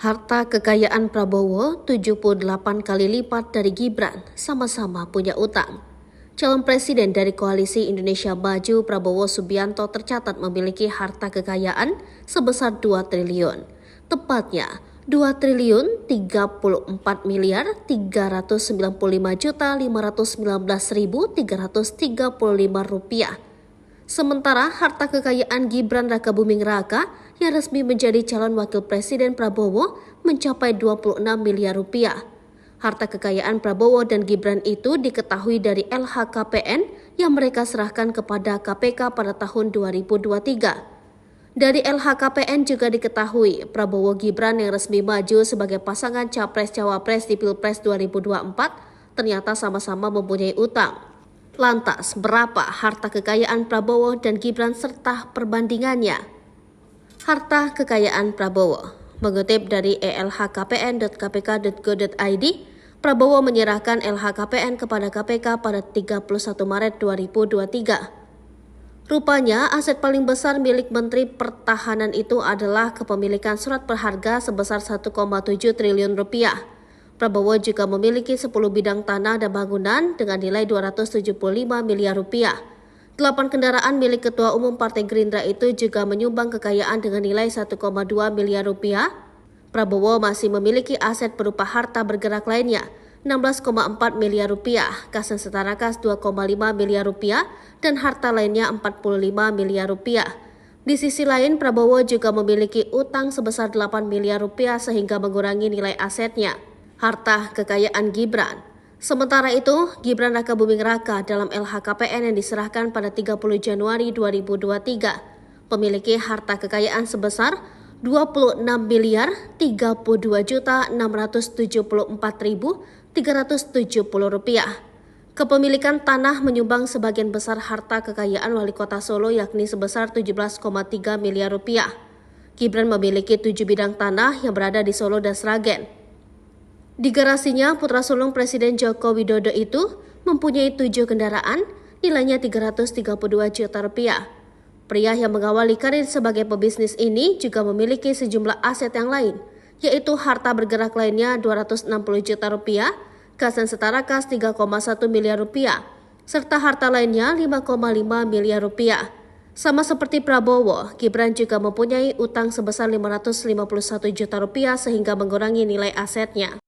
Harta kekayaan Prabowo 78 kali lipat dari Gibran, sama-sama punya utang. Calon presiden dari Koalisi Indonesia Maju Prabowo Subianto tercatat memiliki harta kekayaan sebesar 2 triliun. Tepatnya 2 triliun 34 miliar 395 juta 519.335 rupiah. Sementara harta kekayaan Gibran Rakabuming Raka yang resmi menjadi calon wakil presiden Prabowo mencapai 26 miliar rupiah. Harta kekayaan Prabowo dan Gibran itu diketahui dari LHKPN yang mereka serahkan kepada KPK pada tahun 2023. Dari LHKPN juga diketahui Prabowo Gibran yang resmi maju sebagai pasangan Capres-Cawapres di Pilpres 2024 ternyata sama-sama mempunyai utang. Lantas, berapa harta kekayaan Prabowo dan Gibran serta perbandingannya? Harta kekayaan Prabowo. Mengutip dari elhkpn.kpk.go.id, Prabowo menyerahkan LHKPN kepada KPK pada 31 Maret 2023. Rupanya, aset paling besar milik Menteri Pertahanan itu adalah kepemilikan surat berharga sebesar 1,7 triliun rupiah. Prabowo juga memiliki 10 bidang tanah dan bangunan dengan nilai 275 miliar rupiah. 8 kendaraan milik Ketua Umum Partai Gerindra itu juga menyumbang kekayaan dengan nilai 1,2 miliar rupiah. Prabowo masih memiliki aset berupa harta bergerak lainnya, 16,4 miliar rupiah, kas dan setara kas 2,5 miliar rupiah, dan harta lainnya 45 miliar rupiah. Di sisi lain, Prabowo juga memiliki utang sebesar 8 miliar rupiah sehingga mengurangi nilai asetnya. Harta kekayaan Gibran. Sementara itu, Gibran Rakabuming Raka dalam LHKPN yang diserahkan pada 30 Januari 2023 memiliki harta kekayaan sebesar 26 miliar 32 juta 674.370 rupiah. Kepemilikan tanah menyumbang sebagian besar harta kekayaan wali kota Solo yakni sebesar 17,3 miliar rupiah. Gibran memiliki 7 bidang tanah yang berada di Solo dan Sragen. Di garasinya, putra sulung Presiden Joko Widodo itu mempunyai 7 kendaraan, nilainya 332 juta rupiah. Pria yang mengawali karir sebagai pebisnis ini juga memiliki sejumlah aset yang lain, yaitu harta bergerak lainnya 260 juta rupiah, kas dan setara kas 3,1 miliar rupiah, serta harta lainnya 5,5 miliar rupiah. Sama seperti Prabowo, Gibran juga mempunyai utang sebesar 551 juta rupiah sehingga mengurangi nilai asetnya.